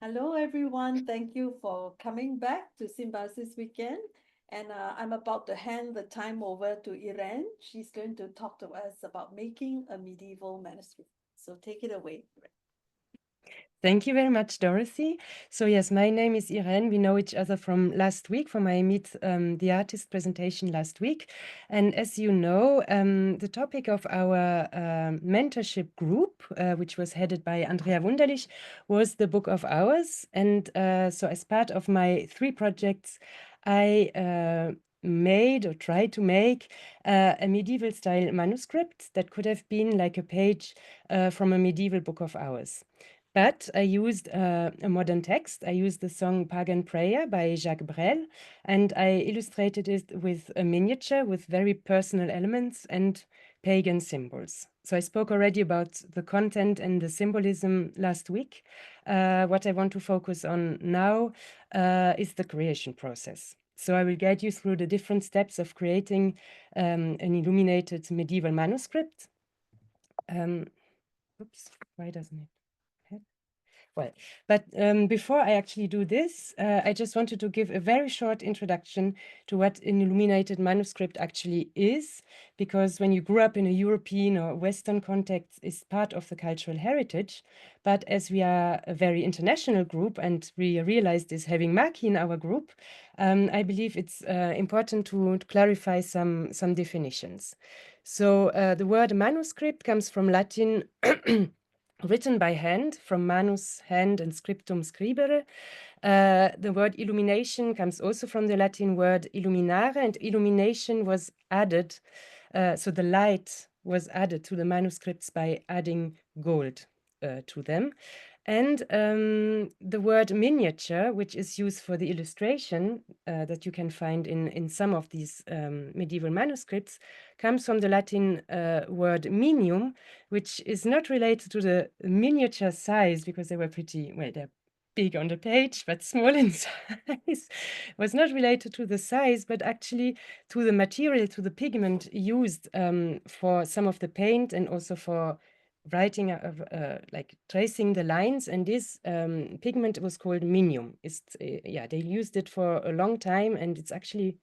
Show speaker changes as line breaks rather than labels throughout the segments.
Hello, everyone. Thank you for coming back to Symbiosis Weekend. And I'm about to hand the time over to Irene. She's going to talk to us about making a medieval manuscript. So take it away.
Thank you very much, Dorothy. So yes, my name is Irene. We know each other from last week, from my Meet the Artist presentation last week. And as you know, the topic of our mentorship group, which was headed by Andrea Wunderlich, was the Book of Hours. And so as part of my 3 projects, I made or tried to make a medieval style manuscript that could have been like a page from a medieval Book of Hours. But I used a modern text. I used the song Pagan Prayer by Jacques Brel, and I illustrated it with a miniature with very personal elements and pagan symbols. So I spoke already about the content and the symbolism last week. What I want to focus on now is the creation process. So I will guide you through the different steps of creating an illuminated medieval manuscript. Oops, why doesn't it? Well, but before I actually do this, I just wanted to give a very short introduction to what an illuminated manuscript actually is, because when you grew up in a European or Western context, it's part of the cultural heritage. But as we are a very international group and we realized this having Maki in our group, I believe it's important to clarify some definitions. So the word manuscript comes from Latin written by hand, from manus, hand, and scriptum, scribere. The word illumination comes also from the Latin word illuminare, and illumination was added, so the light was added to the manuscripts by adding gold to them. And the word miniature, which is used for the illustration that you can find in some of these medieval manuscripts, comes from the Latin word minium, which is not related to the miniature size, because they were pretty, well, they're big on the page, but small in size, was not related to the size, but actually to the material, to the pigment used for some of the paint and also for writing, like tracing the lines. And this pigment was called minium. Yeah, they used it for a long time, and it's actually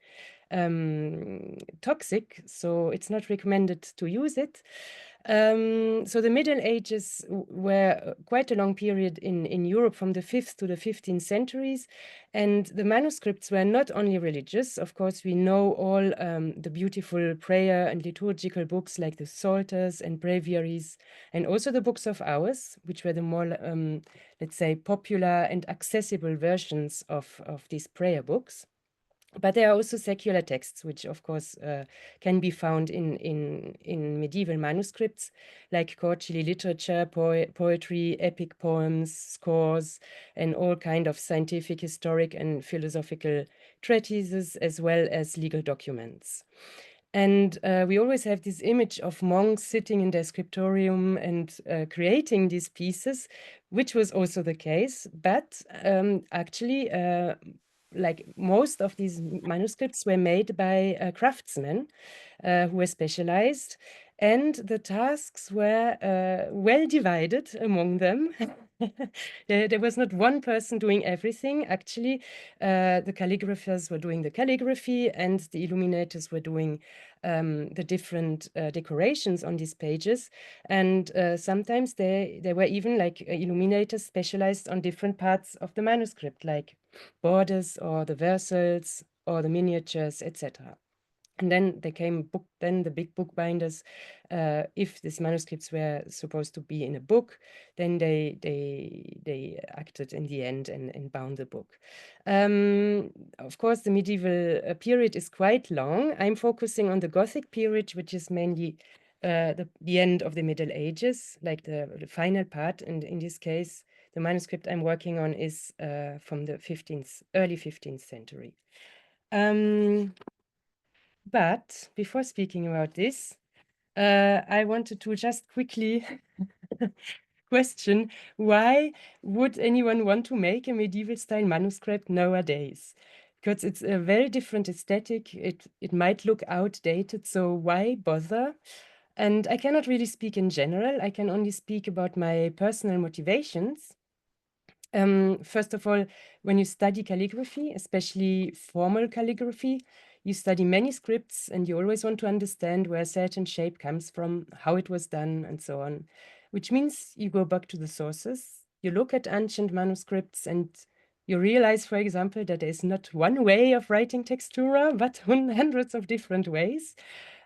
toxic, so it's not recommended to use it. So the Middle Ages were quite a long period in Europe, from the 5th to the 15th centuries, and the manuscripts were not only religious. Of course, we know all the beautiful prayer and liturgical books like the Psalters and breviaries, and also the books of hours, which were the more, let's say, popular and accessible versions of these prayer books. But there are also secular texts, which of course can be found in medieval manuscripts, like courtly literature, poetry, epic poems, scores, and all kind of scientific, historic, and philosophical treatises, as well as legal documents. And we always have this image of monks sitting in their scriptorium and creating these pieces, which was also the case. But actually, like most of these manuscripts were made by craftsmen who were specialized, and the tasks were well divided among them. There was not one person doing everything. Actually, the calligraphers were doing the calligraphy, and the illuminators were doing the different decorations on these pages. And sometimes there were even like illuminators specialized on different parts of the manuscript, like borders or the verses or the miniatures, etc. And then there came then the big bookbinders. If these manuscripts were supposed to be in a book, then they acted in the end and bound the book. Of course, the medieval period is quite long. I'm focusing on the Gothic period, which is mainly the end of the Middle Ages, like the final part. And in this case, the manuscript I'm working on is from the early 15th century. But before speaking about this, I wanted to just quickly question, why would anyone want to make a medieval style manuscript nowadays? Because it's a very different aesthetic. It might look outdated, so why bother? And I cannot really speak in general. I can only speak about my personal motivations. First of all, when you study calligraphy, especially formal calligraphy, you study manuscripts and you always want to understand where a certain shape comes from, how it was done, and so on, which means you go back to the sources, you look at ancient manuscripts, and you realize, for example, that there is not one way of writing textura, but hundreds of different ways.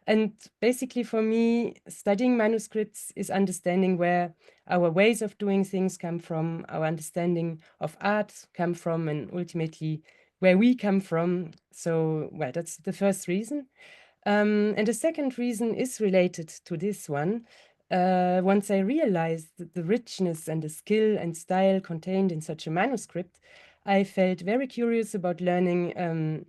And basically, for me, studying manuscripts is understanding where our ways of doing things come from, our understanding of art come from, and ultimately where we come from. So, well, that's the first reason. And the second reason is related to this one. Once I realized the richness and the skill and style contained in such a manuscript, I felt very curious about learning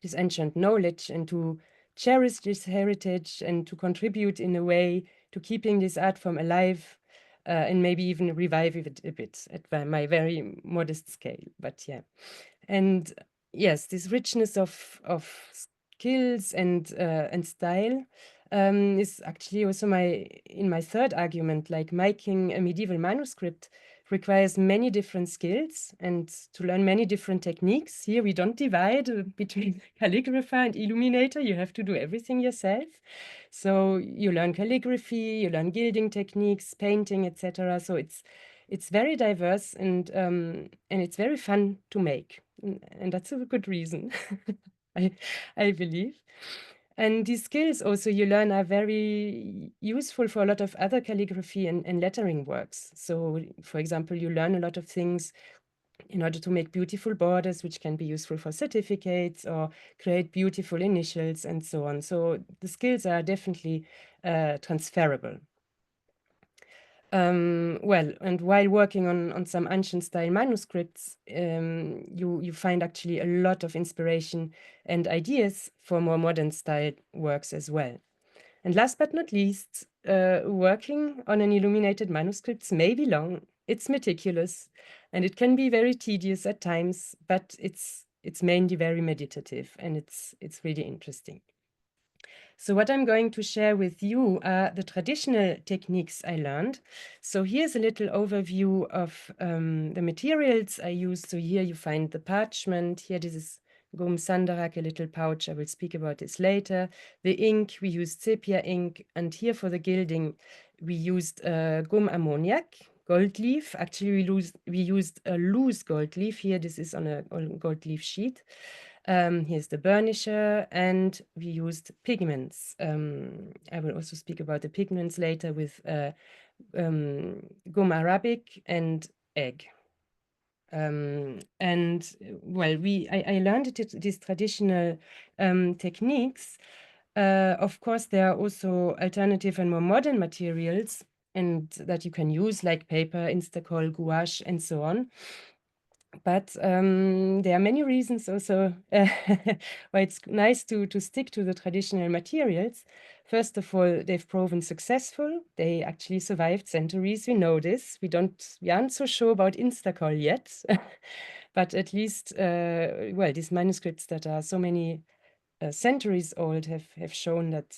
this ancient knowledge and to cherish this heritage and to contribute in a way to keeping this art form alive, and maybe even revive it a bit at my very modest scale. But yeah, and yes, this richness of skills and style is actually also my third argument. Like making a medieval manuscript requires many different skills and to learn many different techniques. Here we don't divide between calligrapher and illuminator. You have to do everything yourself. So you learn calligraphy, you learn gilding techniques, painting, etc. So it's very diverse and it's very fun to make, and that's a good reason. I I believe. And these skills also you learn are very useful for a lot of other calligraphy and lettering works. So, for example, you learn a lot of things in order to make beautiful borders, which can be useful for certificates or create beautiful initials and so on. So the skills are definitely transferable. Well, and while working on some ancient style manuscripts, you find actually a lot of inspiration and ideas for more modern style works as well. And last but not least, working on an illuminated manuscript may be long, it's meticulous, and it can be very tedious at times, but it's mainly very meditative and it's really interesting. So what I'm going to share with you are the traditional techniques I learned. So here's a little overview of the materials I used. So here you find the parchment. Here this is gum sandarak, a little pouch. I will speak about this later. The ink, we used sepia ink. And here for the gilding, we used gum ammoniac, gold leaf. Actually, we used a loose gold leaf. Here, this is on a gold leaf sheet. Here's the burnisher, and we used pigments. I will also speak about the pigments later with gum arabic and egg. And well, I learned these traditional techniques. Of course, there are also alternative and more modern materials and that you can use, like paper, Instacol, gouache, and so on. But there are many reasons also why it's nice to stick to the traditional materials. First of all, they've proven successful. They actually survived centuries. We know this. We aren't so sure about Instacol yet, but at least, well, these manuscripts that are so many centuries old have shown that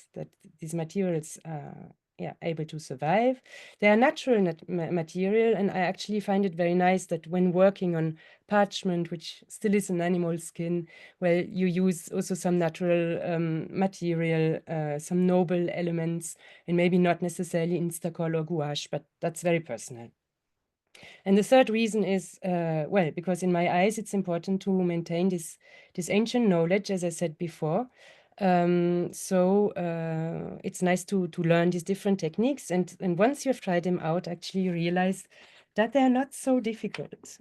these materials are, yeah, able to survive. They are natural material, and I actually find it very nice that when working on parchment, which still is an animal skin, well, you use also some natural material, some noble elements, and maybe not necessarily Instacol or gouache, but that's very personal. And the third reason is, well, because in my eyes, it's important to maintain this ancient knowledge, as I said before. So it's nice to learn these different techniques. And once you've tried them out, actually you realize that they're not so difficult.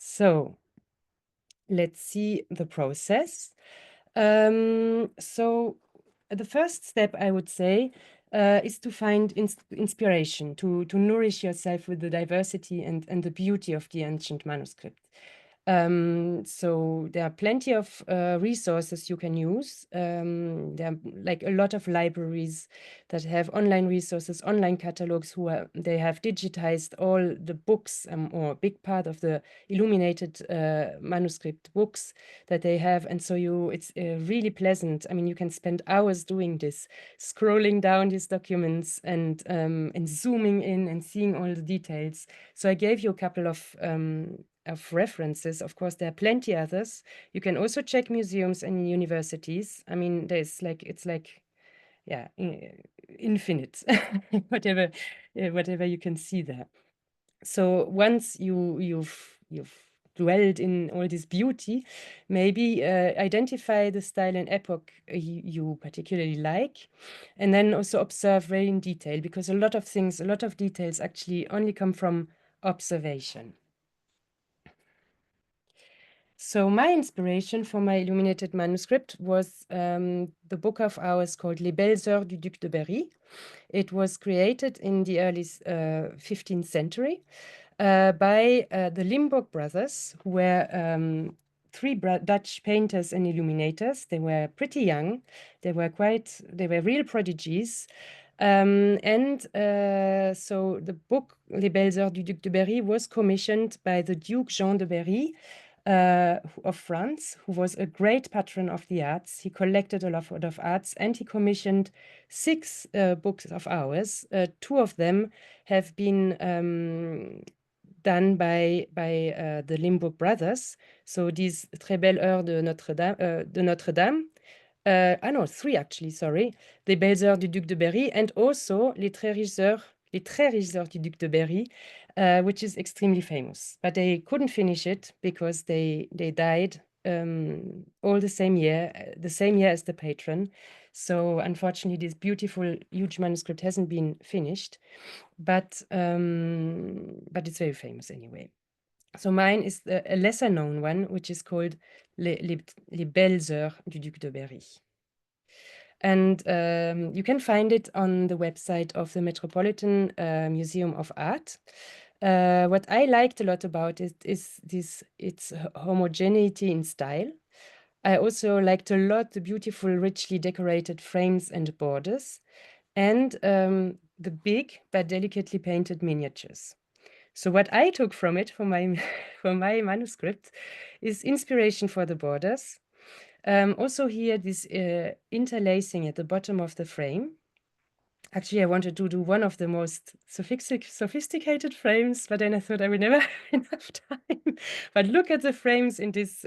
So let's see the process. So the first step, I would say, is to find inspiration, to nourish yourself with the diversity and the beauty of the ancient manuscript. So there are plenty of resources you can use. There are like a lot of libraries that have online resources, online catalogs they have digitized all the books, or a big part of the illuminated manuscript books that they have. And so it's really pleasant. I mean, you can spend hours doing this, scrolling down these documents and zooming in and seeing all the details. So I gave you a couple of references. Of course, there are plenty others. You can also check museums and universities. I mean, it's like, yeah, infinite, whatever, whatever you can see there. So once you've dwelled in all this beauty, maybe identify the style and epoch you particularly like, and then also observe very in detail, because a lot of details actually only come from observation. So my inspiration for my illuminated manuscript was the book of hours called Les Belles Heures du Duc de Berry. It was created in the early 15th century by the Limburg brothers, who were three Dutch painters and illuminators. They were pretty young. They were real prodigies. So the book Les Belles Heures du Duc de Berry was commissioned by the Duke Jean de Berry, of France, who was a great patron of the arts. He collected a lot of arts, and he commissioned 6 books of hours. 2 of them have been done by the Limburg brothers. So these Très Belles Heures de Notre Dame. No, 3 actually, sorry. Les Belles Heures du Duc de Berry, and also Les Très Riches Heures du Duc de Berry, which is extremely famous. But they couldn't finish it because they died all the same year as the patron. So unfortunately, this beautiful, huge manuscript hasn't been finished, but it's very famous anyway. So mine is a lesser known one, which is called Les Belles Heures du Duc de Berry. And you can find it on the website of the Metropolitan Museum of Art. What I liked a lot about it is its homogeneity in style. I also liked a lot the beautiful, richly decorated frames and borders, and the big but delicately painted miniatures. So what I took from it for my for my manuscript is inspiration for the borders. Also here, this interlacing at the bottom of the frame. Actually, I wanted to do one of the most sophisticated frames, but then I thought I would never have enough time. But look at the frames in this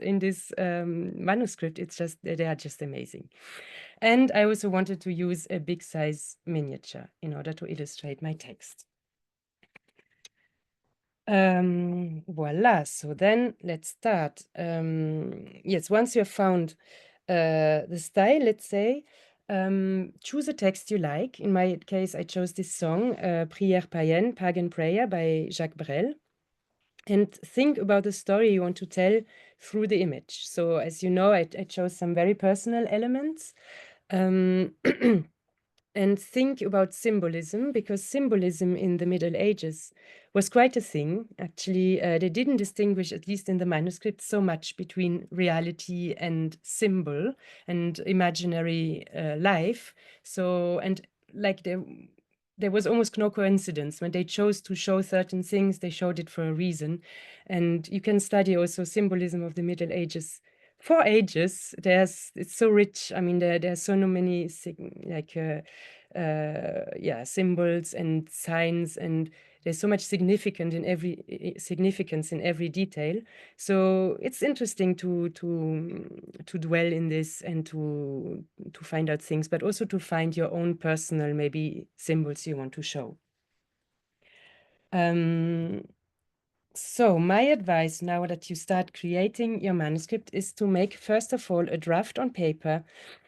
manuscript. They are just amazing. And I also wanted to use a big size miniature in order to illustrate my text. Voila. So then let's start. Yes, once you have found the style, let's say, choose a text you like. In my case, I chose this song, Prière païenne, Pagan Prayer by Jacques Brel. And think about the story you want to tell through the image. So as you know, I chose some very personal elements. And think about symbolism, because symbolism in the Middle Ages was quite a thing. Actually, they didn't distinguish, at least in the manuscript, so much between reality and symbol and imaginary life. So, and like there was almost no coincidence. When they chose to show certain things, they showed it for a reason. And you can study also symbolism of the Middle Ages for ages. It's so rich. I mean, there are so many symbols and signs, and there's so much significance in every detail. So it's interesting to dwell in this and to find out things, but also to find your own personal maybe symbols you want to show. So my advice now that you start creating your manuscript is to make, first of all, a draft on paper.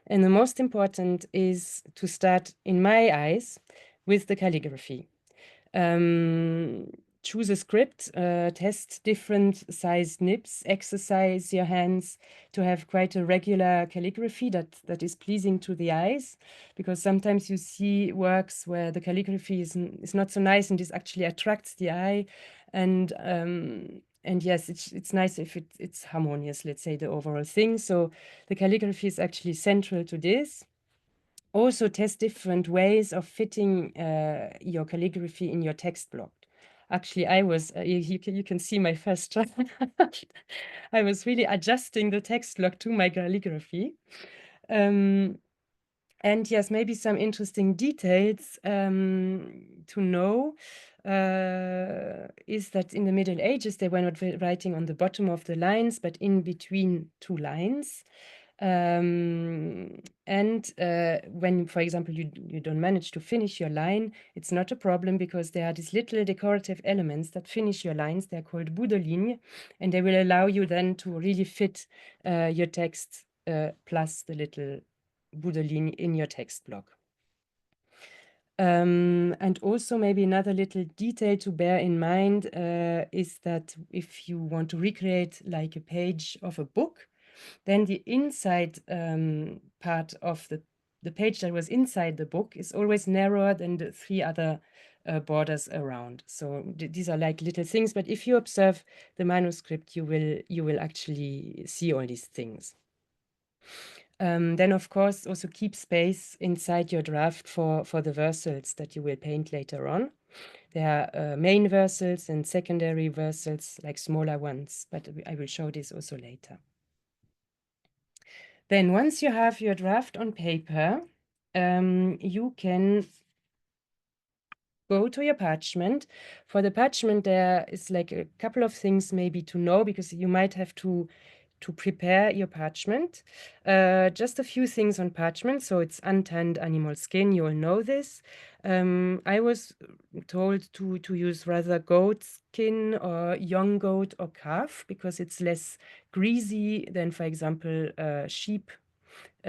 And the most important is to start, in my eyes, with the calligraphy. Choose a script, test different size nibs, exercise your hands to have quite a regular calligraphy that is pleasing to the eyes, because sometimes you see works where the calligraphy is not so nice, and this actually attracts the eye. And yes, it's nice if it's harmonious, let's say, the overall thing. So the calligraphy is actually central to this. Also test different ways of fitting your calligraphy in your text block. Actually, I was, you can see my first draft. I was really adjusting the text block to my calligraphy. And yes, maybe some interesting details to know is that in the Middle Ages, they were not writing on the bottom of the lines, but in between two lines. And when, for example, you don't manage to finish your line, it's not a problem because there are these little decorative elements that finish your lines. They're called bout de ligne, and they will allow you then to really fit your text plus the little bout de ligne in your text block. And also maybe another little detail to bear in mind is that if you want to recreate like a page of a book, then the inside part of the page that was inside the book is always narrower than the three other borders around. So these are like little things, but if you observe the manuscript, you will actually see all these things. Then, of course, also keep space inside your draft for the versals that you will paint later on. There are main versals and secondary versals, like smaller ones, but I will show this also later. Then once you have your draft on paper, you can go to your parchment. For the parchment, there is like a couple of things maybe to know because you might have to prepare your parchment. Just a few things on parchment. So it's untanned animal skin. You all know this. I was told to use rather goat skin or young goat or calf because it's less greasy than, for example, sheep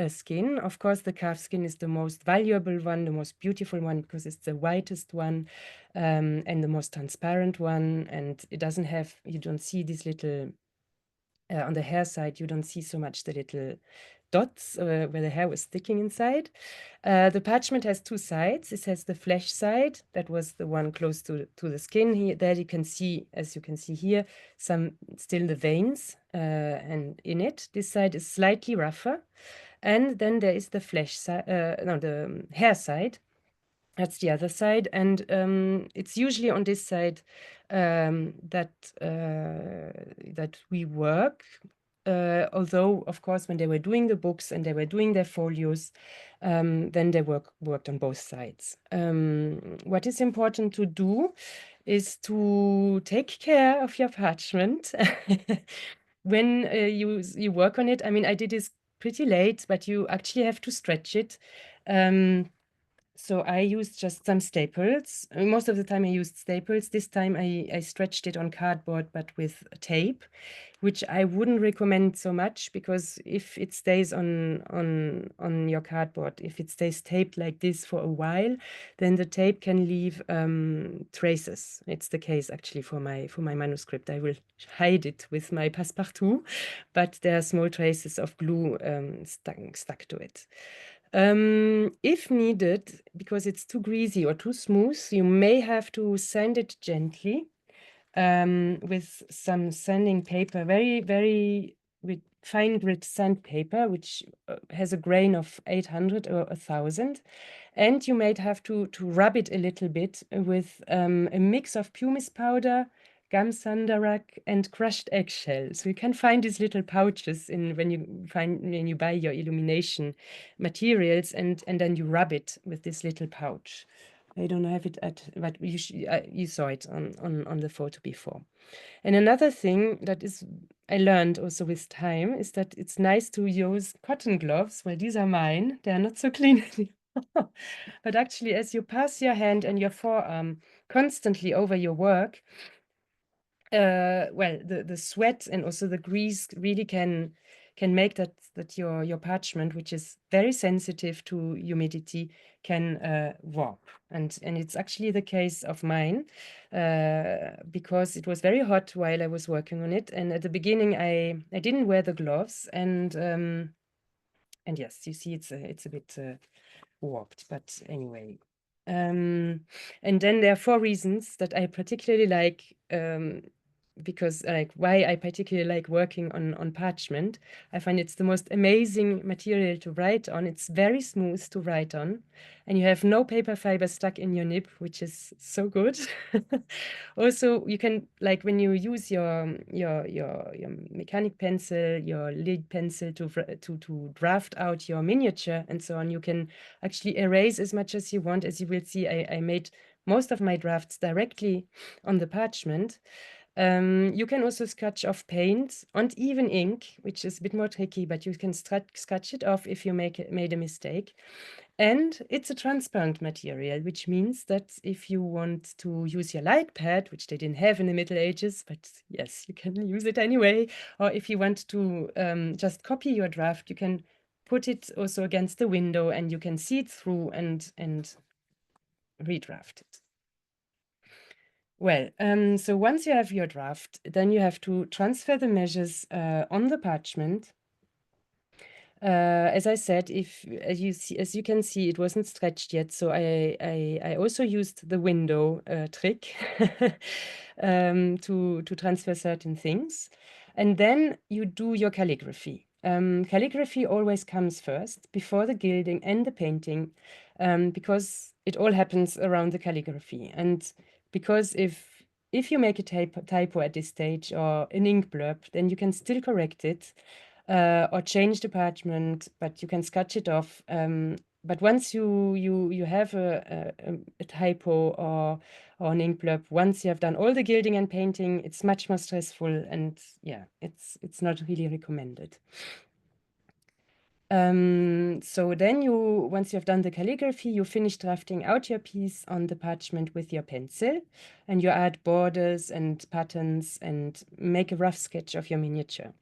skin. Of course, the calf skin is the most valuable one, the most beautiful one, because it's the whitest one and the most transparent one. And it doesn't have, you don't see these little, on the hair side, you don't see so much the little dots where the hair was sticking inside. The parchment has two sides. It has the flesh side, that was the one close to the skin. Here, there you can see, as you can see here, still the veins and in it. This side is slightly rougher. And then there is the flesh side, no, the hair side. That's the other side, and it's usually on this side that we work. Although, of course, when they were doing the books and they were doing their folios, then they worked on both sides. What is important to do is to take care of your parchment when you work on it. I mean, I did this pretty late, but you actually have to stretch it. So I used just some staples. Most of the time I used staples. This time I stretched it on cardboard, but with tape, which I wouldn't recommend so much because if it stays on your cardboard, if it stays taped like this for a while, then the tape can leave traces. It's the case actually for my manuscript. I will hide it with my passepartout, but there are small traces of glue stuck to it. If needed, because it's too greasy or too smooth, you may have to sand it gently with some sanding paper, very with fine grit sandpaper, which has a grain of 800 or 1000. And you might have to rub it a little bit with a mix of pumice powder, gum sandarak, and crushed eggshell. So you can find these little pouches when you buy your illumination materials, and then you rub it with this little pouch. I don't have it but you saw it on the photo before. And another thing that I learned also with time is that it's nice to use cotton gloves. Well, these are mine. They are not so clean anymore. But actually, as you pass your hand and your forearm constantly over your work, well, the sweat and also the grease really can make that your parchment, which is very sensitive to humidity, can warp. And it's actually the case of mine because it was very hot while I was working on it. And at the beginning, I didn't wear the gloves, and yes, you see, it's a bit warped. But anyway. And then there are four reasons that I particularly like because like why I particularly like working on parchment. I find it's the most amazing material to write on. It's very smooth to write on, and you have no paper fiber stuck in your nib, which is so good. Also, you can, like, when you use your mechanic pencil, your lead pencil to draft out your miniature and so on, you can actually erase as much as you want. As you will see, I made most of my drafts directly on the parchment. You can also scratch off paint and even ink, which is a bit more tricky, but you can scratch it off if you made a mistake. And it's a transparent material, which means that if you want to use your light pad, which they didn't have in the Middle Ages, but yes, you can use it anyway, or if you want to just copy your draft, you can put it also against the window and you can see it through and redraft it. Well, so once you have your draft, then you have to transfer the measures on the parchment. As I said, as you can see, it wasn't stretched yet, so I also used the window trick to transfer certain things, and then you do your calligraphy. Calligraphy always comes first before the gilding and the painting, because it all happens around the calligraphy, and because if you make a typo at this stage or an ink blurb, then you can still correct it or change the parchment, but you can sketch it off. But once you have a typo or an ink blurb, once you have done all the gilding and painting, it's much more stressful, and yeah, it's not really recommended. So then once you have done the calligraphy, you finish drafting out your piece on the parchment with your pencil, and you add borders and patterns and make a rough sketch of your miniature.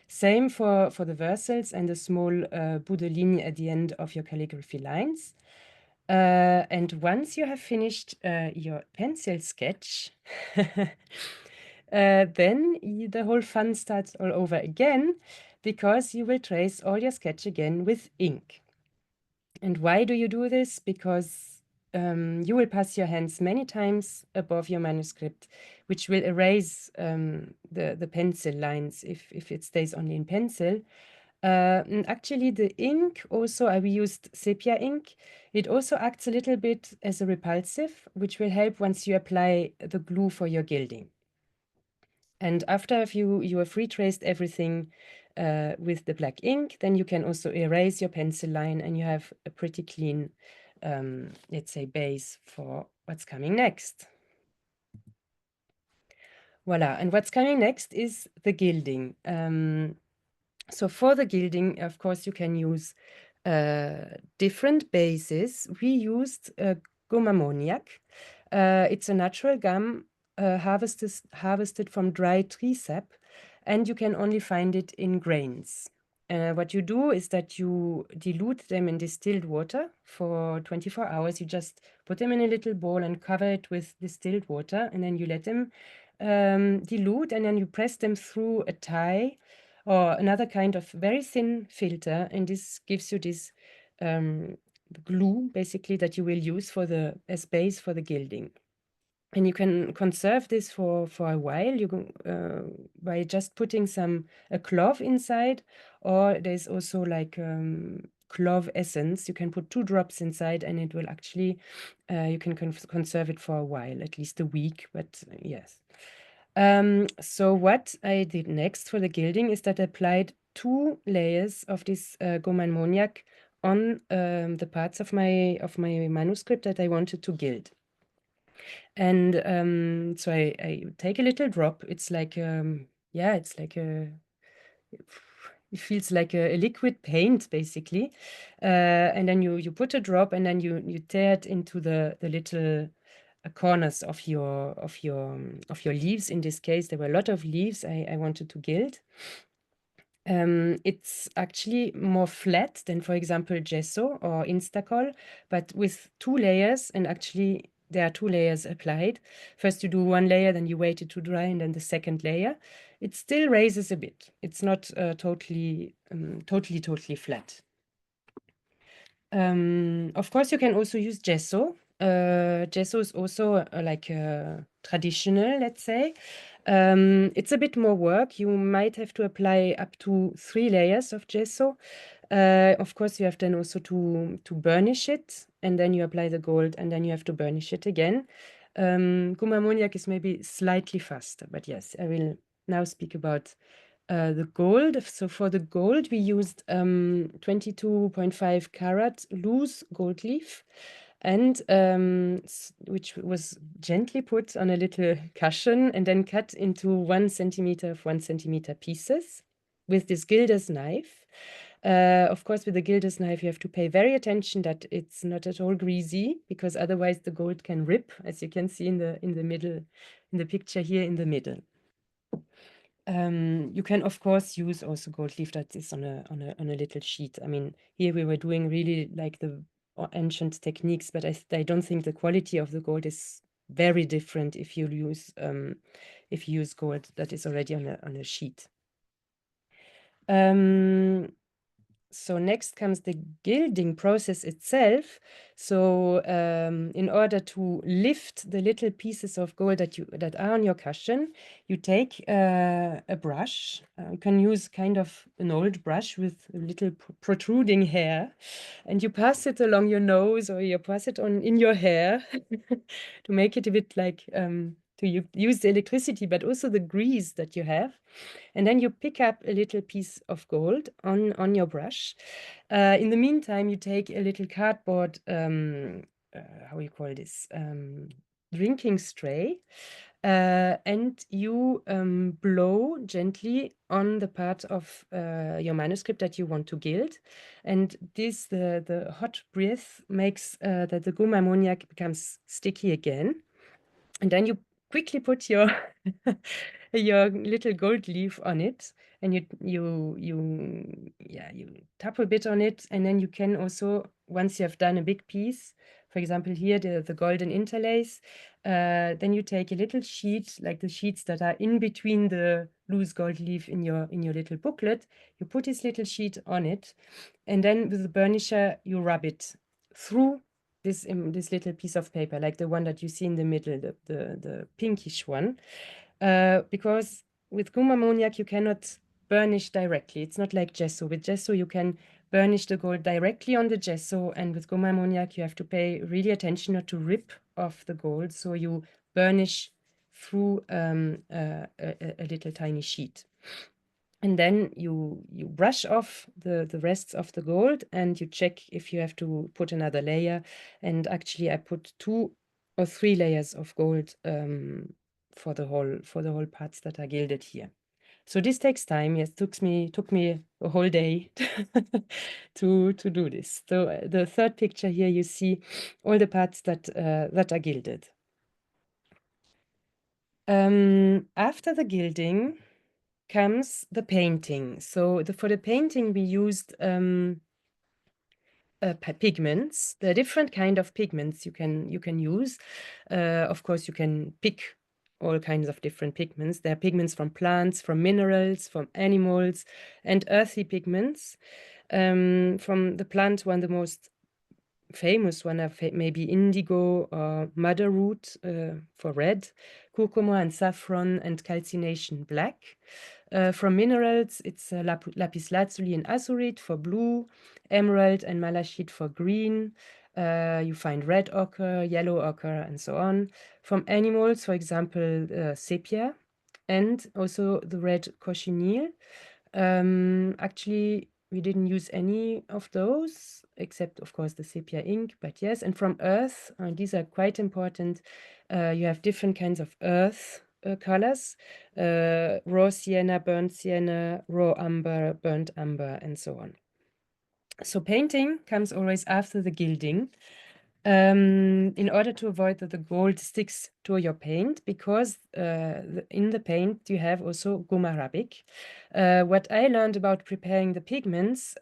Same for the versals and the small bout de ligne at the end of your calligraphy lines. And once you have finished your pencil sketch, then the whole fun starts all over again, because you will trace all your sketch again with ink. And why do you do this? Because you will pass your hands many times above your manuscript, which will erase the pencil lines if it stays only in pencil. And actually, the ink also, I used sepia ink. It also acts a little bit as a repulsive, which will help once you apply the glue for your gilding. And after if you have retraced everything with the black ink, then you can also erase your pencil line and you have a pretty clean, let's say, base for what's coming next. Voila, and what's coming next is the gilding. So for the gilding, of course, you can use different bases. We used gum ammoniac. It's a natural gum harvested from dry tree sap, and you can only find it in grains. What you do is that you dilute them in distilled water for 24 hours. You just put them in a little bowl and cover it with distilled water, and then you let them dilute, and then you press them through a tie or another kind of very thin filter, and this gives you this glue basically that you will use as base for the gilding. And you can conserve this for a while. You can by just putting a clove inside, or there's also like clove essence. You can put 2 drops inside, and it will actually you can conserve it for a while, at least a week. But yes. So what I did next for the gilding is that I applied 2 layers of this gomme ammoniac on the parts of my manuscript that I wanted to gild. And so I take a little drop. It's like yeah, it's like it feels like a liquid paint basically, and then you put a drop, and then you tear it into the little corners of your leaves. In this case, there were a lot of leaves I wanted to gild. It's actually more flat than, for example, gesso or instacol, but with 2 layers, and actually there are 2 layers applied. First you do 1 layer, then you wait it to dry, and then the second layer. It still raises a bit. It's not totally flat. Of course, you can also use gesso. Gesso is also like traditional, let's say. It's a bit more work. You might have to apply up to 3 layers of gesso. Of course, you have then also to burnish it, and then you apply the gold, and then you have to burnish it again. Gum ammoniac is maybe slightly faster, but yes, I will now speak about the gold. So for the gold, we used 22.5 carat loose gold leaf, and which was gently put on a little cushion and then cut into 1 centimeter of 1 centimeter pieces with this gilder's knife. Of course, with the gilder's knife, you have to pay very attention that it's not at all greasy, because otherwise the gold can rip, as you can see in the middle, in the picture here in the middle. You can of course use also gold leaf that is on a little sheet. I mean, here we were doing really like the ancient techniques, but I don't think the quality of the gold is very different if you use gold that is already on a sheet. So next comes the gilding process itself. So in order to lift the little pieces of gold that are on your cushion, you take a brush. You can use kind of an old brush with a little protruding hair, and you pass it along your nose, or you pass it on in your hair to make it a bit like use the electricity, but also the grease that you have. And then you pick up a little piece of gold on your brush. In the meantime, you take a little cardboard, how you call this, drinking tray, and you blow gently on the part of your manuscript that you want to gild. And this, the hot breath makes that the gum ammoniac becomes sticky again. And then you quickly put your your little gold leaf on it, and you tap a bit on it, and then you can also, once you have done a big piece, for example here the golden interlace, then you take a little sheet, like the sheets that are in between the loose gold leaf in your little booklet. You put this little sheet on it, and then with the burnisher you rub it through this little piece of paper, like the one that you see in the middle, the pinkish one, because with gum ammoniac you cannot burnish directly. It's not like gesso. With gesso you can burnish the gold directly on the gesso, and with gum ammoniac you have to pay really attention not to rip off the gold, so you burnish through a little tiny sheet. And then you brush off the rest of the gold, and you check if you have to put another layer. And actually I put 2 or 3 layers of gold for the whole parts that are gilded here. So this takes time. Yes, took me a whole day to do this. So the third picture here, you see all the parts that are gilded. After the gilding comes the painting. So for the painting, we used pigments. There are different kind of pigments you can use. Of course, you can pick all kinds of different pigments. There are pigments from plants, from minerals, from animals, and earthy pigments. From the plant one, the most famous one are maybe indigo or madder root for red, curcuma and saffron, and calcination black. From minerals, it's lapis lazuli and azurite for blue, emerald and malachite for green. You find red ochre, yellow ochre, and so on. From animals, for example, sepia, and also the red cochineal. Actually, we didn't use any of those, except, of course, the sepia ink, but yes. And from earth, these are quite important. You have different kinds of earth colors, raw sienna, burnt sienna, raw umber, burnt umber, and so on. So painting comes always after the gilding, in order to avoid that the gold sticks to your paint, because in the paint you have also gum arabic. What I learned about preparing the pigments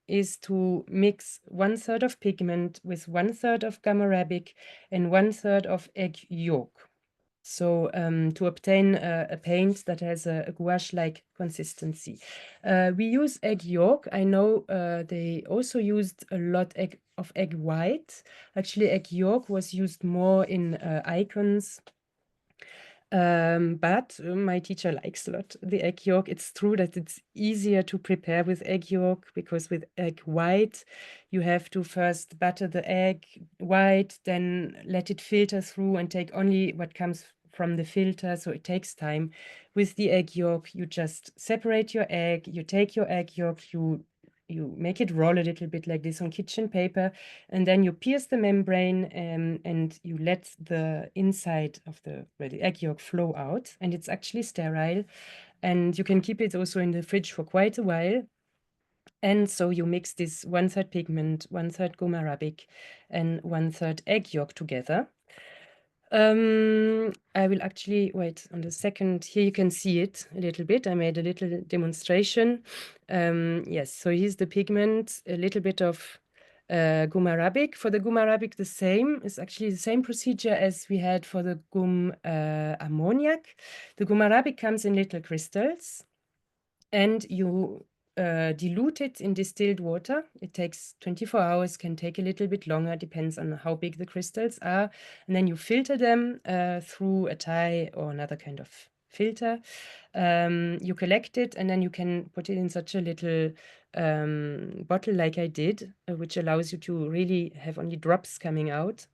is to mix 1/3 of pigment with 1/3 of gum arabic and 1/3 of egg yolk. So to obtain a paint that has a gouache-like consistency. We use egg yolk. I know they also used a lot of egg white. Actually, egg yolk was used more in icons, but my teacher likes a lot the egg yolk. It's true that it's easier to prepare with egg yolk, because with egg white, you have to first butter the egg white, then let it filter through and take only what comes from the filter, so it takes time. With the egg yolk, you just separate your egg, you take your egg yolk, you make it roll a little bit like this on kitchen paper, and then you pierce the membrane, and you let the inside of the ready egg yolk flow out, and it's actually sterile, and you can keep it also in the fridge for quite a while. And so you mix this 1/3 pigment, 1/3 gum arabic, and 1/3 egg yolk together. I will actually wait on the second. Here you can see it a little bit. I made a little demonstration. Yes, so here's the pigment, a little bit of gum arabic. For the gum arabic, the same. It's actually the same procedure as we had for the gum ammoniac. The gum arabic comes in little crystals, and you dilute it in distilled water. It takes 24 hours, can take a little bit longer, depends on how big the crystals are. And then you filter them through a tie or another kind of filter. You collect it, and then you can put it in such a little bottle like I did, which allows you to really have only drops coming out.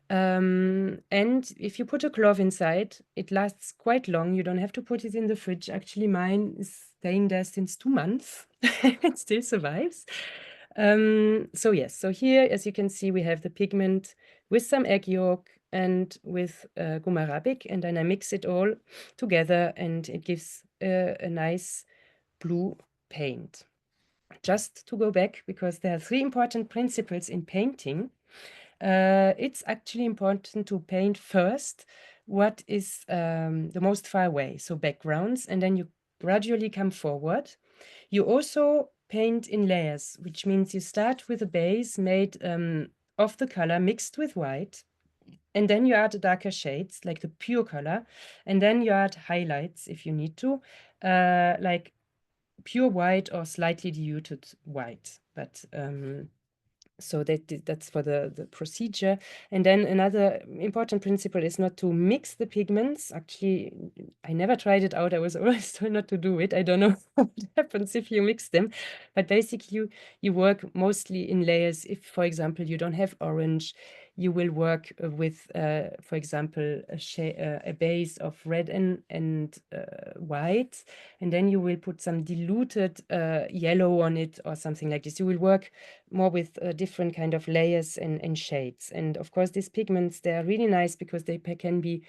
And if you put a clove inside, it lasts quite long. You don't have to put it in the fridge. Actually, mine is staying there since 2 months. It still survives. So yes, so here, as you can see, we have the pigment with some egg yolk and with gum arabic, and then I mix it all together, and it gives a nice blue paint. Just to go back, because there are 3 important principles in painting. It's actually important to paint first what is the most far away, so backgrounds, and then you gradually come forward. You also paint in layers, which means you start with a base made of the color mixed with white, and then you add darker shades, like the pure color, and then you add highlights if you need to, like pure white or slightly diluted white. But so that's for the procedure. And then another important principle is not to mix the pigments. Actually, I never tried it out. I was always told not to do it. I don't know what happens if you mix them. But basically, you work mostly in layers. If, for example, you don't have orange, you will work with, for example, a base of red and white, and then you will put some diluted yellow on it or something like this. You will work more with different kind of layers and shades. And of course, these pigments, they are really nice because they can be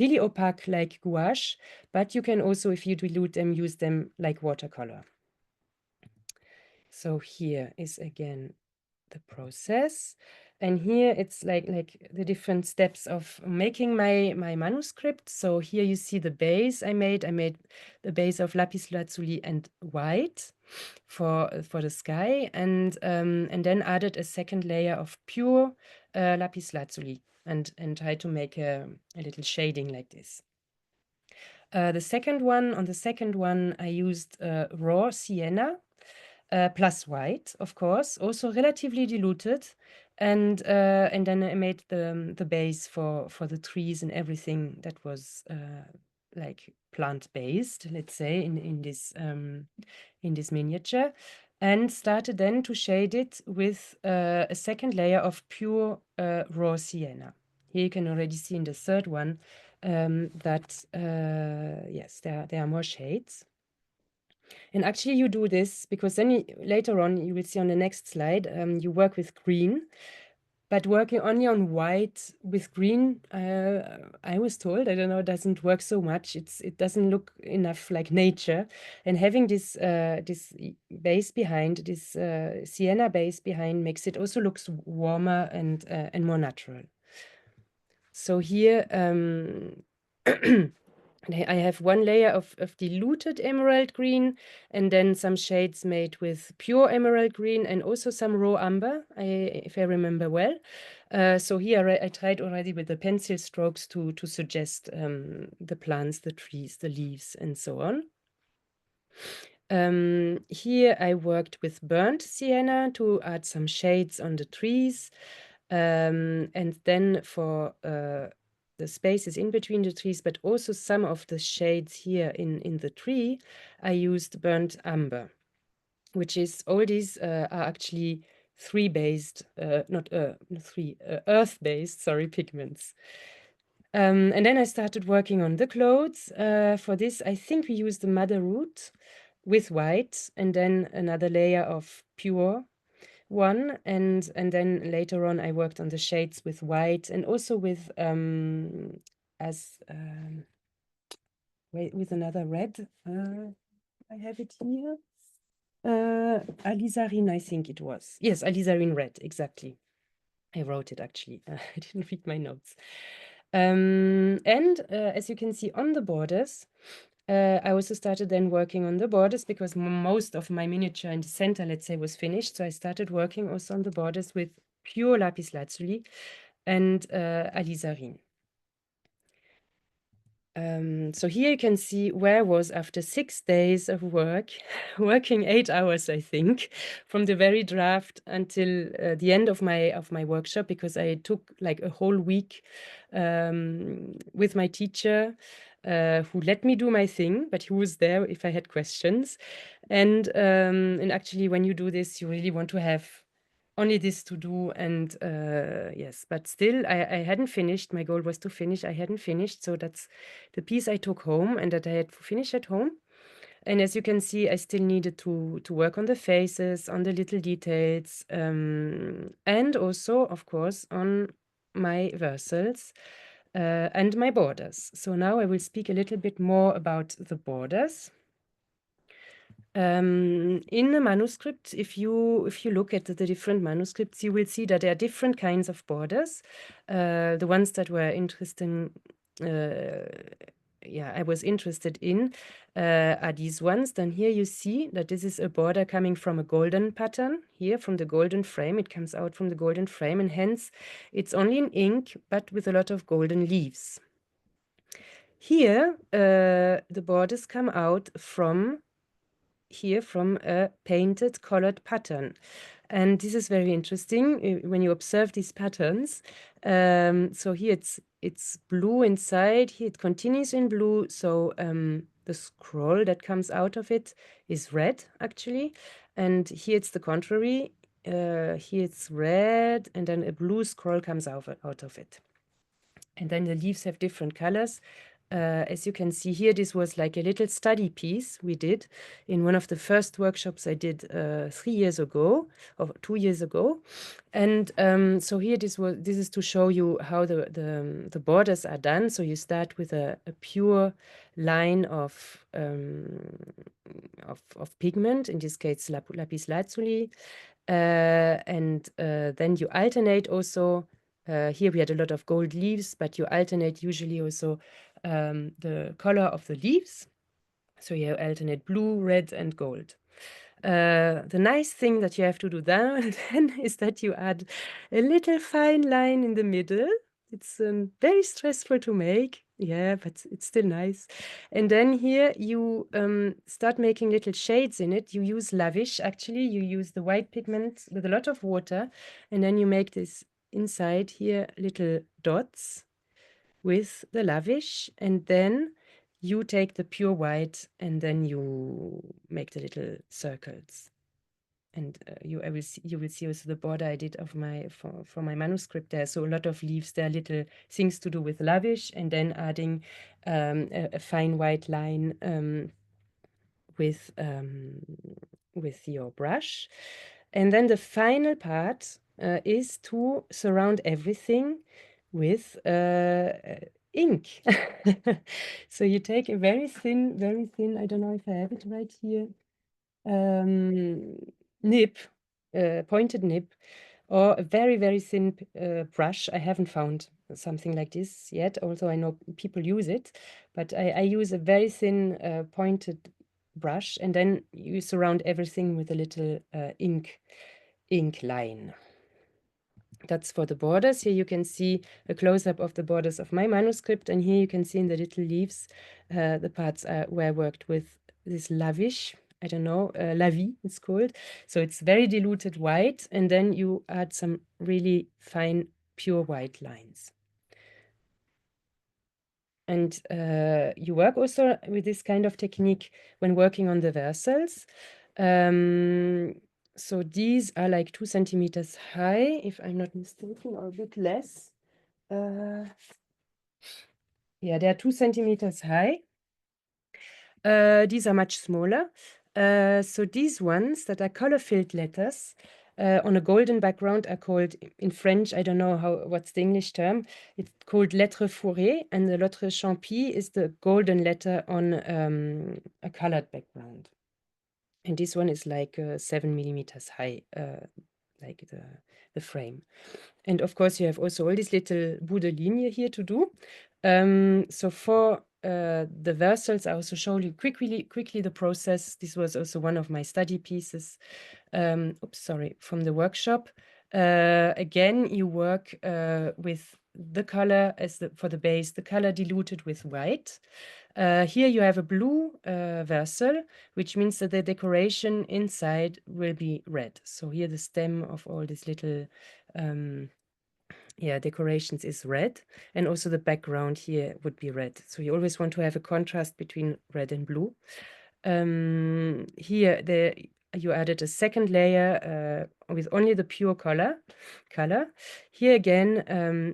really opaque like gouache, but you can also, if you dilute them, use them like watercolor. So here is again the process. And here it's like the different steps of making my manuscript. So here you see the base I made. I made the base of lapis lazuli and white for the sky, and then added a second layer of pure lapis lazuli, and tried to make a little shading like this. On the second one, I used raw sienna plus white, of course, also relatively diluted, and then I made the base for the trees and everything that was like plant based, let's say, in this miniature, and started then to shade it with a second layer of pure raw sienna. Here you can already see in the third one that yes, there are more shades. And actually, you do this because then later on, you will see on the next slide, you work with green, but working only on white with green, I was told, I don't know, doesn't work so much. It doesn't look enough like nature. And having this base behind, this sienna base behind, makes it also looks warmer and more natural. So here, I have one layer of diluted emerald green, and then some shades made with pure emerald green, and also some raw umber, if I remember well. So here I tried already with the pencil strokes to suggest the plants, the trees, the leaves, and so on. Here I worked with burnt sienna to add some shades on the trees. And then for the spaces in between the trees, but also some of the shades here in the tree, I used burnt umber, which is all these are actually three-based, not three, earth-based, sorry, pigments. And then I started working on the clothes. For this, I think we used the madder root with white, and then another layer of pure one, and then later on I worked on the shades with white and also with as wait, with another red. I have it here. Alizarin, I think it was. Yes, alizarin red, exactly. I wrote it actually. I didn't read my notes. And as you can see on the borders, I also started then working on the borders because most of my miniature in the center, let's say, was finished. So I started working also on the borders with pure lapis lazuli and alizarin. So here you can see where I was after 6 days of work, working 8 hours, I think, from the very draft until the end of my workshop, because I took like a whole week with my teacher, who let me do my thing, but who was there if I had questions. And actually, when you do this, you really want to have only this to do, and yes, but still I hadn't finished. My goal was to finish. I hadn't finished, so that's the piece I took home and that I had finished at home. And as you can see, I still needed to work on the faces, on the little details, and also, of course, on my versals and my borders. So now I will speak a little bit more about the borders. In the manuscript, if you look at the different manuscripts, you will see that there are different kinds of borders. The ones that were interesting, I was interested in are these ones. Then here you see that this is a border coming from a golden pattern, here from the golden frame. It comes out from the golden frame, and hence it's only in ink, but with a lot of golden leaves. Here, the borders come out from a painted colored pattern. And this is very interesting when you observe these patterns. So here it's blue inside, here it continues in blue. So the scroll that comes out of it is red, actually. And here it's the contrary. Here it's red, and then a blue scroll comes out of it. And then the leaves have different colors. As you can see here, this was like a little study piece we did in one of the first workshops I did 3 years ago, or 2 years ago. And so here this is to show you how the borders are done. So you start with a pure line of pigment, in this case lapis lazuli, and then you alternate also. Here we had a lot of gold leaves, but you alternate usually also the color of the leaves. So you alternate blue, red, and gold. The nice thing that you have to do then is that you add a little fine line in the middle. It's very stressful to make, yeah, but it's still nice. And then here you start making little shades in it. You use lavish, actually. You use the white pigment with a lot of water, and then you make this inside here little dots with the lavish, and then you take the pure white and then you make the little circles. And you will see also the border I did of my for my manuscript there. So a lot of leaves, there are little things to do with lavish, and then adding a fine white line with your brush. And then the final part is to surround everything with ink. So you take a very thin, I don't know if I have it right here, nib, pointed nib, or a very, very thin brush. I haven't found something like this yet, although I know people use it. But I use a very thin pointed brush, and then you surround everything with a little ink line. That's for the borders. Here you can see a close-up of the borders of my manuscript, and here you can see in the little leaves the parts where I worked with this lavish, I don't know, la vie it's called. So it's very diluted white, and then you add some really fine pure white lines. And you work also with this kind of technique when working on the versals. So these are like 2 centimeters high, if I'm not mistaken, or a bit less. Yeah, they are 2 centimeters high. These are much smaller. So these ones that are color-filled letters on a golden background are called, in French, I don't know what's the English term, it's called lettre fourrée, and the lettre champie is the golden letter on a colored background. And this one is like 7 millimeters high, like the frame. And of course, you have also all these little bout de ligne here to do. So for the versals, I also show you quickly the process. This was also one of my study pieces. From the workshop. Again, you work with the color for the base, the color diluted with white. Here you have a blue versal, which means that the decoration inside will be red. So here the stem of all these little decorations is red, and also the background here would be red. So you always want to have a contrast between red and blue. Here you added a second layer with only the pure color. Here again,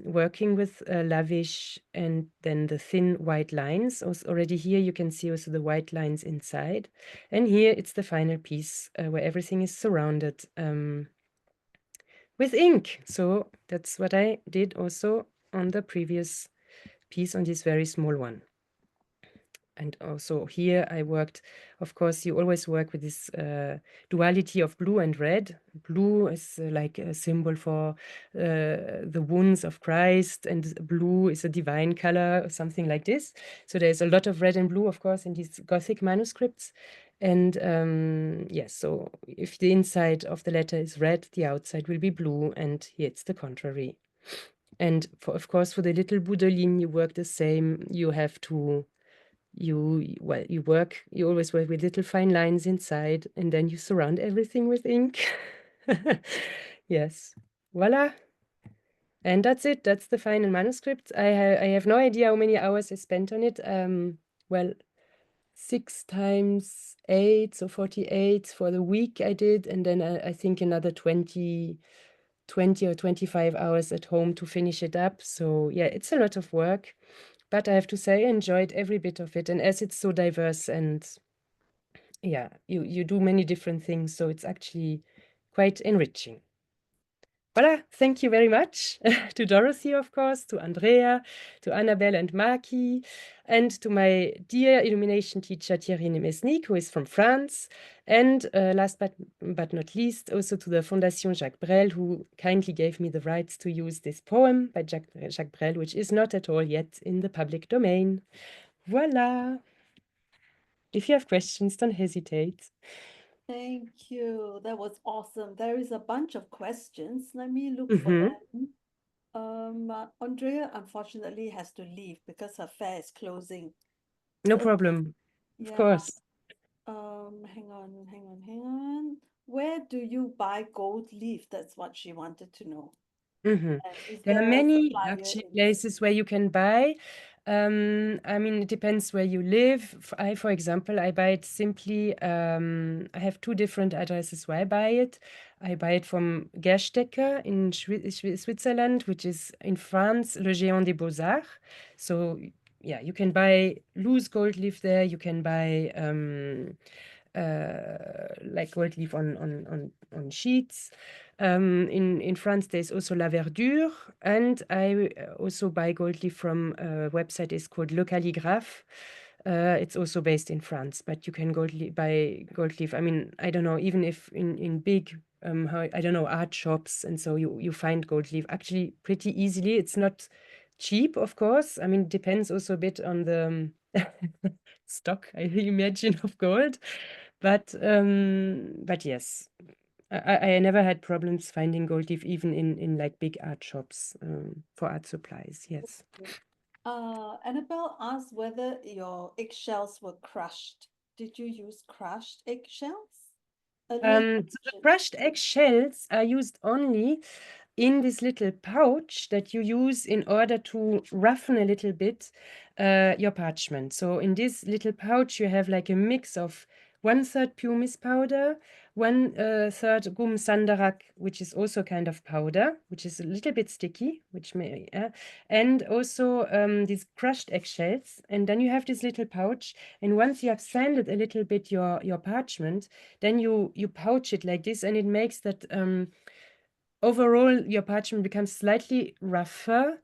working with lavish and then the thin white lines. Also, already here you can see also the white lines inside. And here it's the final piece where everything is surrounded with ink. So that's what I did also on the previous piece, on this very small one. And also here I worked, of course, you always work with this duality of blue and red. Blue is like a symbol for the wounds of Christ, and blue is a divine color, or something like this. So there's a lot of red and blue, of course, in these Gothic manuscripts. And yes, so if the inside of the letter is red, the outside will be blue, and here it's the contrary. And of course, for the little bout de ligne, you work the same. You have to you always work with little fine lines inside, and then you surround everything with ink. Yes, voila. And that's it. That's the final manuscript. I have no idea how many hours I spent on it. Well, 6 times 8, so 48 for the week I did, and then I think another 20 or 25 hours at home to finish it up. So yeah, it's a lot of work. But I have to say, I enjoyed every bit of it. And as it's so diverse, and yeah, you do many different things, so it's actually quite enriching. Voilà, thank you very much to Dorothy, of course, to Andrea, to Annabelle and Maki, and to my dear illumination teacher Thierry Mesnik, who is from France. And last but not least, also to the Fondation Jacques Brel, who kindly gave me the rights to use this poem by Jacques Brel, which is not at all yet in the public domain. Voila! If you have questions, don't hesitate.
Thank you. That was awesome. There is a bunch of questions. Let me look for
Mm-hmm.
them. Andrea unfortunately has to leave because her fair is closing.
No
So
problem. Of
yeah,
course.
hang on. Where do you buy gold leaf? That's what she wanted to know.
Mm-hmm.
And is
There are
there a
many
supplier
actually
in?
places where you can buy. I mean, it depends where you live. For example, I buy it simply. I have 2 different addresses where I buy it. I buy it from Gerstecker in Switzerland, which is in France, Le Géant des Beaux-Arts. So yeah, you can buy loose gold leaf there. You can buy like gold leaf on sheets. In France, there's also La Verdure, and I also buy gold leaf from a website is called Le Calligraphe. It's also based in France, but you can buy gold leaf. I mean, I don't know, even if in big how, I don't know, art shops, and so you find gold leaf actually pretty easily. It's not cheap, of course. I mean, it depends also a bit on the stock, I imagine, of gold. But yes, I never had problems finding gold leaf even in like big art shops for art supplies. Yes.
Annabelle asked whether your eggshells were crushed. Did you use crushed eggshells? Earlier you
So the
mentioned.
crushed eggshells are used only in this little pouch that you use in order to roughen a little bit your parchment. So in this little pouch, you have like a mix of 1/3 pumice powder, 1/3 gum sandarak, which is also kind of powder, which is a little bit sticky, which may, and also these crushed eggshells. And then you have this little pouch. And once you have sanded a little bit your parchment, then you pouch it like this, and it makes that overall your parchment becomes slightly rougher,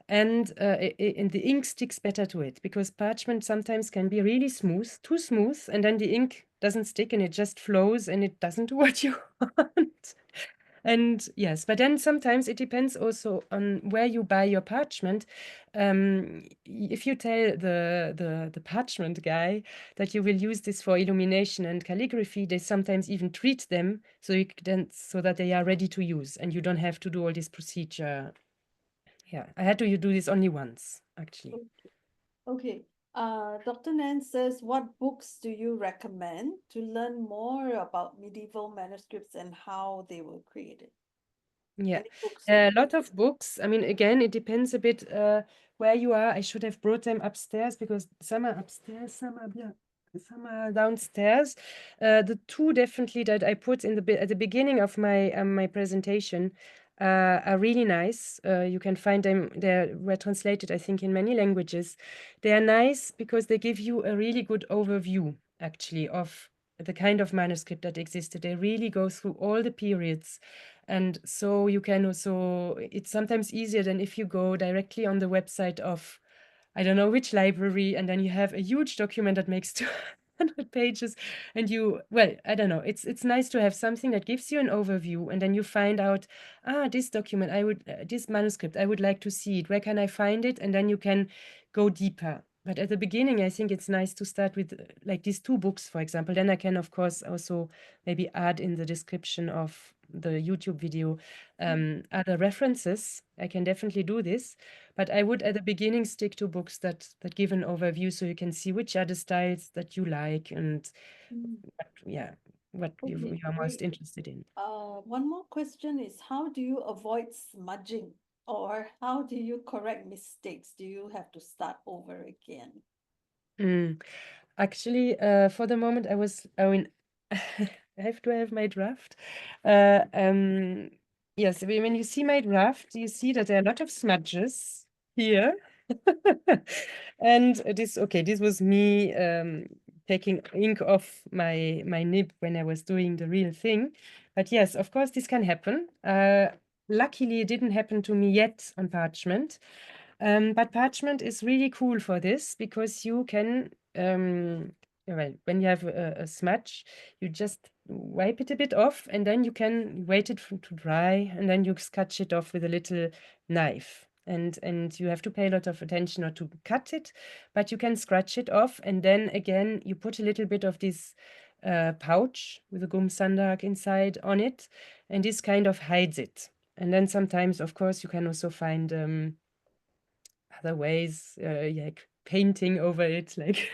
and and the ink sticks better to it, because parchment sometimes can be really smooth, too smooth, and then the ink doesn't stick and it just flows and it doesn't do what you want. And yes, but then sometimes it depends also on where you buy your parchment. If you tell the parchment guy that you will use this for illumination and calligraphy, they sometimes even treat them so so that they are ready to use and you don't have to do all this procedure. Yeah, I had to do this only once, actually.
Okay. Dr. Nan says, what books do you recommend to learn more about medieval manuscripts and how they were created?
Yeah,
Any books that
a
you
lot of books. I mean, again, it depends a bit where you are. I should have brought them upstairs because some are upstairs, some are downstairs. The two definitely that I put in at the beginning of my presentation are really nice. You can find them. They were translated, I think, in many languages. They are nice because they give you a really good overview, actually, of the kind of manuscript that existed. They really go through all the periods, and so you can also, it's sometimes easier than if you go directly on the website of, I don't know which library, and then you have a huge document that makes 200 pages, and well, I don't know. It's nice to have something that gives you an overview, and then you find out, this document, this manuscript, I would like to see it. Where can I find it? And then you can go deeper. But at the beginning, I think it's nice to start with like these two books, for example. Then I can, of course, also maybe add in the description of the YouTube video other references. I can definitely do this, but I would at the beginning stick to books that give an overview so you can see which are the styles that you like, and
Mm.
yeah, what
Okay,
you're most
great.
interested in.
One more question is, how do you avoid smudging, or how do you correct mistakes? Do you have to start over again?
Mm. Actually, for the moment, I mean, I have to have my draft. Uh, um, yes, when you see my draft, you see that there are a lot of smudges here. And this was me taking ink off my nib when I was doing the real thing. But yes, of course, this can happen. Luckily, it didn't happen to me yet on parchment. But parchment is really cool for this because you can, well, when you have a smudge, you just wipe it a bit off, and then you can wait it to dry, and then you scratch it off with a little knife. And you have to pay a lot of attention not to cut it, but you can scratch it off, and then again you put a little bit of this pouch with a gum sandak inside on it, and this kind of hides it. And then sometimes, of course, you can also find other ways, like painting over it, like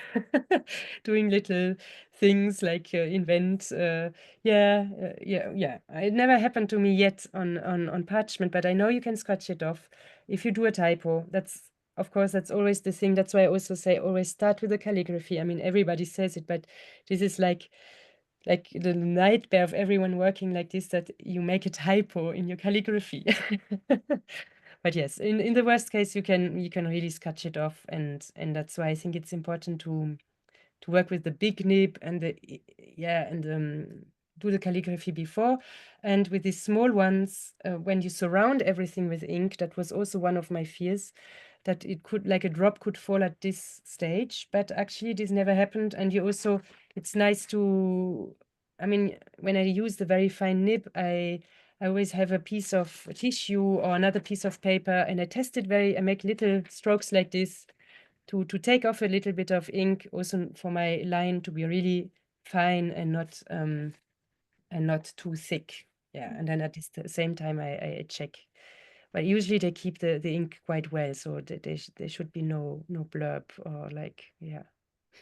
doing little things like invent. Yeah. It never happened to me yet on parchment, but I know you can scratch it off if you do a typo. That's, of course, that's always the thing. That's why I also say always start with the calligraphy. I mean, everybody says it, but this is like the nightmare of everyone working like this, that you make a typo in your calligraphy. But yes, in the worst case, you can really scratch it off, and that's why I think it's important to work with the big nib and yeah, and do the calligraphy before. And with these small ones, when you surround everything with ink, that was also one of my fears, that it could, like a drop could fall at this stage, but actually this never happened. And you also, it's nice to I mean, when I use the very fine nib, I always have a piece of tissue or another piece of paper, and I make little strokes like this to take off a little bit of ink, also for my line to be really fine and not too thick. Yeah, and then at the same time I check. But usually they keep the ink quite well, so there should be no blurb or like, yeah.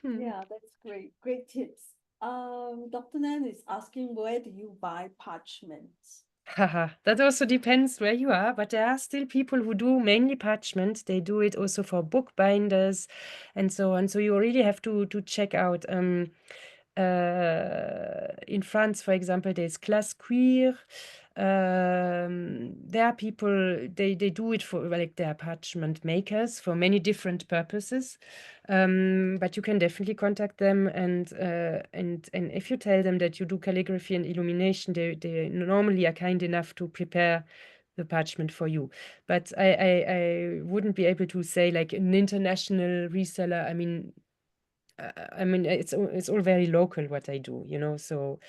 Yeah, that's great. Great tips. Dr. Nan is asking, where do you buy parchment?
Haha, that also depends where you are, but there are still people who do mainly parchment. They do it also for bookbinders and so on. So you really have to check out. In France, for example, there's Classe Cuir. There are people, they do it for, like, they are parchment makers for many different purposes. But you can definitely contact them, and if you tell them that you do calligraphy and illumination, they normally are kind enough to prepare the parchment for you. But I wouldn't be able to say like an international reseller. I mean, it's all very local what I do, you know. So,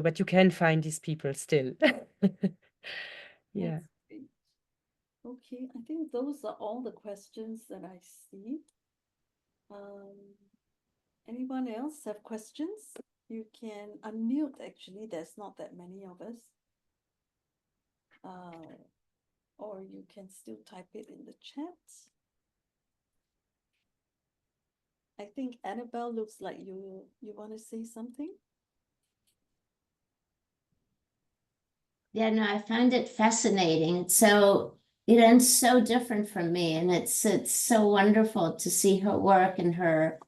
but you can find these people still. Yeah.
That's great. Okay, I think those are all the questions that I see. Um, Anyone else have questions? You can unmute, actually, there's not that many of us. Or you can still type it in the chat. I think Annabelle looks like you want to say something?
Yeah, no, I find it fascinating. Irene's so different from me, and it's so wonderful to see her work and her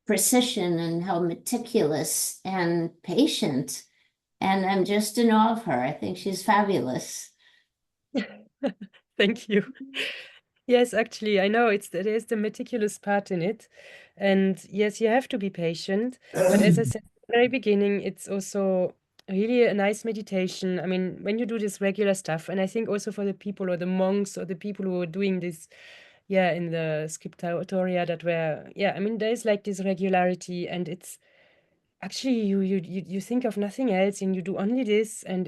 precision and how meticulous and patient. And I'm just in awe of her. I think she's fabulous.
Thank you. Yes, actually, I know there's the meticulous part in it. And yes, you have to be patient. But as I said at the very beginning, it's also really a nice meditation. I mean, when you do this regular stuff, and I think also for the people or the monks or the people who are doing this, yeah, in the scriptoria that were, yeah, I mean, there's like this regularity, and it's actually you think of nothing else, and you do only this, and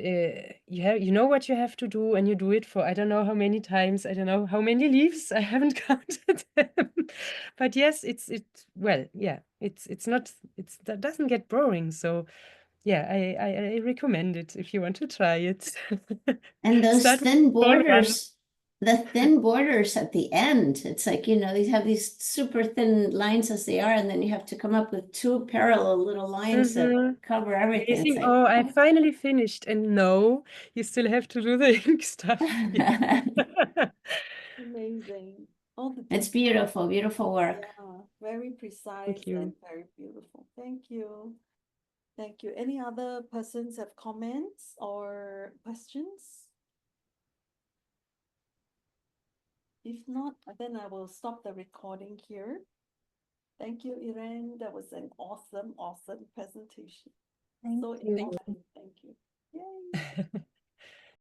you know what you have to do, and you do it for I don't know how many times, I don't know how many leaves, I haven't counted them. But yes, well, yeah, it's not that doesn't get boring. So yeah, I recommend it if you want to try it.
And those
Start with small one.
the thin borders at the end, it's like, these have these super thin lines as they are, and then you have to come up with two parallel little lines that
Mhm.
cover
Yeah, you
everything. It's
think,
like,
oh, I finally finished, and no, you still have to do the ink stuff. Yeah.
Amazing. All the
it's
details.
beautiful, beautiful work.
Yeah, very precise
Thank
and
you.
very beautiful. Thank you. Thank you. Any other persons have comments or questions? If not, then I will stop the recording here. Thank you, Irene. That was an awesome presentation.
Thank
So
you.
informative. Thank you. Yay.